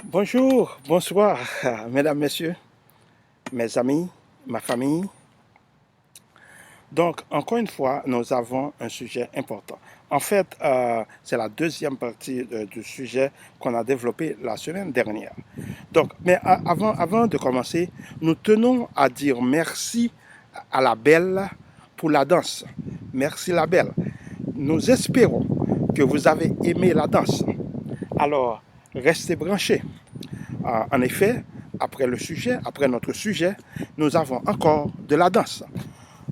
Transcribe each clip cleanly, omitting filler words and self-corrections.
Bonjour, bonsoir, mesdames, messieurs, mes amis, ma famille. Donc, encore une fois, nous avons un sujet important. En fait, c'est la deuxième partie du sujet qu'on a développé la semaine dernière. Donc, mais avant de commencer, nous tenons à dire merci à la Belle pour la danse. Merci la Belle. Nous espérons que vous avez aimé la danse. Alors, restez branchés. En effet, après notre sujet, nous avons encore de la danse.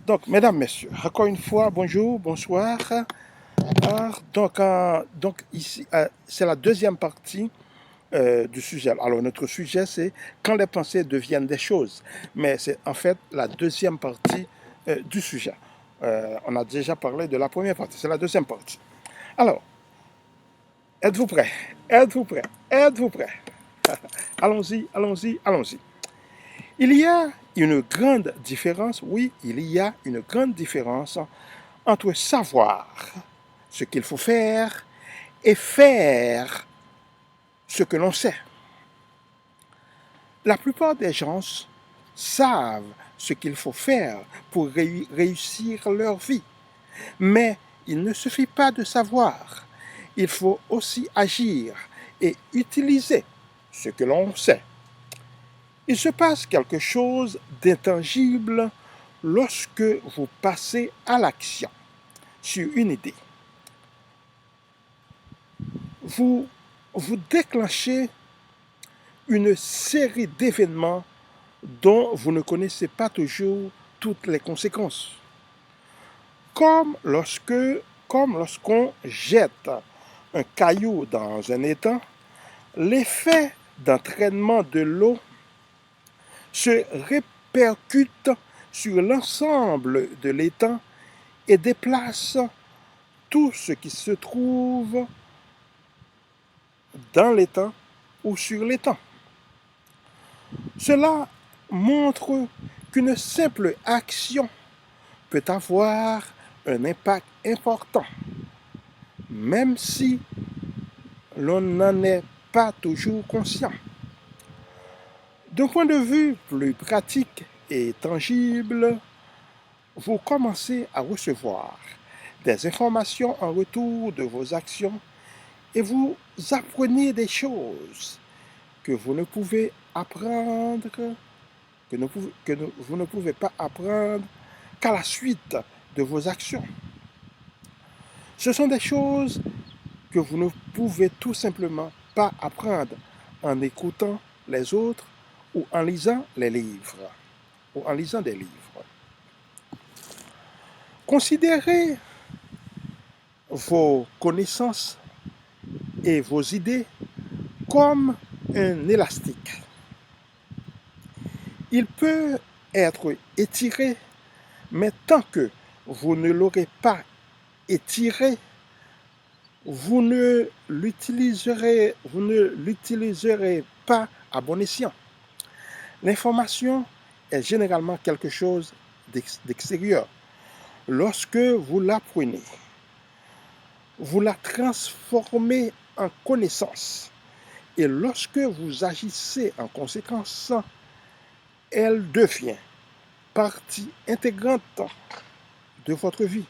Donc, mesdames, messieurs, encore une fois, bonjour, bonsoir. Donc ici, c'est la deuxième partie du sujet. Alors, notre sujet, c'est quand les pensées deviennent des choses. Mais c'est en fait la deuxième partie du sujet. On a déjà parlé de la première partie, c'est la deuxième partie. Alors, êtes-vous prêts? Êtes-vous prêts? Êtes-vous prêts? Allons-y, allons-y, allons-y. Il y a une grande différence, oui, il y a une grande différence entre savoir ce qu'il faut faire et faire ce que l'on sait. La plupart des gens savent ce qu'il faut faire pour réussir leur vie, mais il ne suffit pas de savoir, il faut aussi agir et utiliser ce que l'on sait. Il se passe quelque chose d'intangible lorsque vous passez à l'action sur une idée. Vous déclenchez une série d'événements dont vous ne connaissez pas toujours toutes les conséquences. Comme lorsqu'on jette un caillou dans un étang, l'effet d'entraînement de l'eau se répercute sur l'ensemble de l'étang et déplace tout ce qui se trouve dans l'étang ou sur l'étang. Cela montre qu'une simple action peut avoir un impact important, même si l'on n'en est pas toujours conscient. D'un point de vue plus pratique et tangible, vous commencez à recevoir des informations en retour de vos actions et vous apprenez des choses que vous ne pouvez apprendre, vous ne pouvez pas apprendre qu'à la suite de vos actions. Ce sont des choses que vous ne pouvez tout simplement pas apprendre en écoutant les autres ou en lisant les livres, ou en lisant des livres. Considérez vos connaissances et vos idées comme un élastique. Il peut être étiré, mais tant que vous ne l'aurez pas étiré, vous ne l'utiliserez pas à bon escient. L'information est généralement quelque chose d'extérieur. Lorsque vous l'apprenez, vous la transformez en connaissance. Et lorsque vous agissez en conséquence, elle devient partie intégrante de votre vie.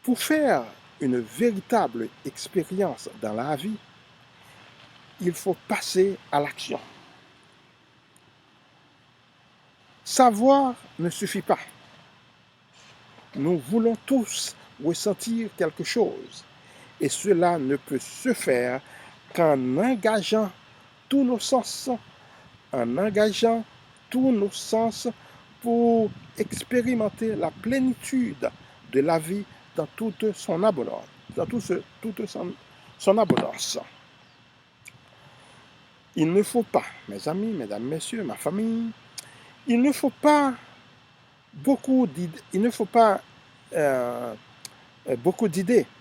Pour faire une véritable expérience dans la vie, il faut passer à l'action. Savoir ne suffit pas. Nous voulons tous ressentir quelque chose et cela ne peut se faire qu'en engageant tous nos sens, pour expérimenter la plénitude de la vie dans toute son abondance. Son abondance. Il ne faut pas, mes amis, mesdames, messieurs, ma famille, il ne faut pas beaucoup d'idées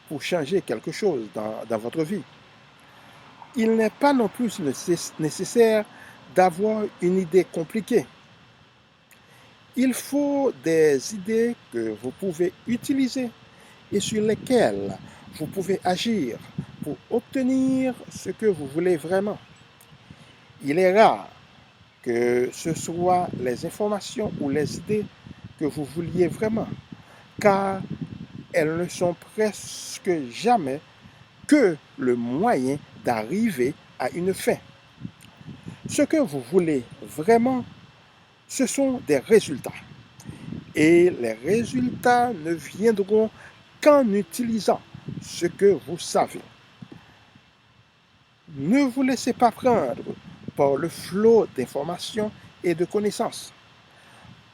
pour changer quelque chose dans votre vie. Il n'est pas non plus nécessaire d'avoir une idée compliquée. Il faut des idées que vous pouvez utiliser et sur lesquelles vous pouvez agir pour obtenir ce que vous voulez vraiment. Il est rare que ce soit les informations ou les idées que vous vouliez vraiment, car elles ne sont presque jamais que le moyen d'arriver à une fin. Ce que vous voulez vraiment, ce sont des résultats. Et les résultats ne viendront qu'en utilisant ce que vous savez. Ne vous laissez pas prendre par le flot d'informations et de connaissances.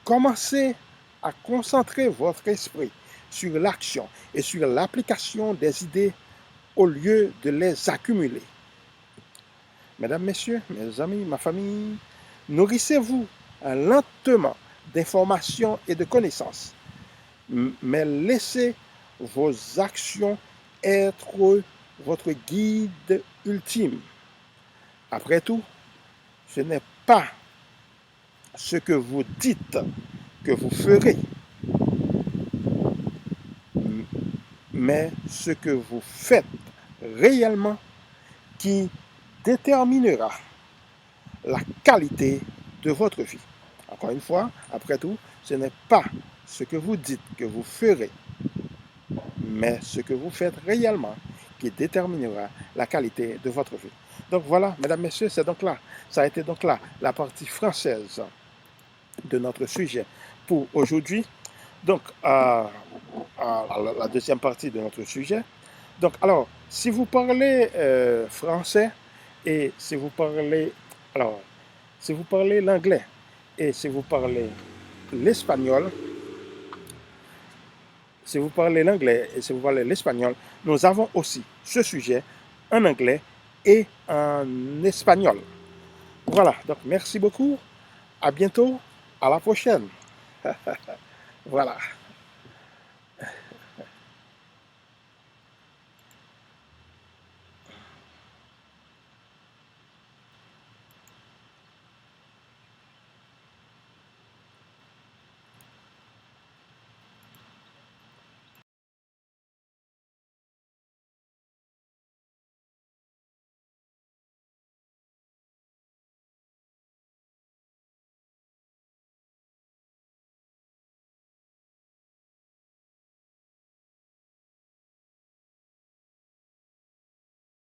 Commencez à concentrer votre esprit sur l'action et sur l'application des idées au lieu de les accumuler. Mesdames, Messieurs, mes amis, ma famille, nourrissez-vous lentement d'informations et de connaissances, mais laissez vos actions être votre guide ultime. Après tout, ce n'est pas ce que vous dites que vous ferez, mais ce que vous faites réellement qui déterminera la qualité de votre vie. Encore une fois, après tout, ce n'est pas ce que vous dites que vous ferez, mais ce que vous faites réellement qui déterminera la qualité de votre vie. Donc voilà, mesdames, messieurs, c'est donc là, ça a été donc là la partie française de notre sujet pour aujourd'hui. Donc, la deuxième partie de notre sujet. Donc, alors, si vous parlez français et si vous parlez, alors, si vous parlez l'anglais et si vous parlez l'espagnol, si vous parlez l'anglais et si vous parlez l'espagnol, nous avons aussi ce sujet en anglais et en espagnol. Voilà, donc merci beaucoup, à bientôt, à la prochaine. Voilà.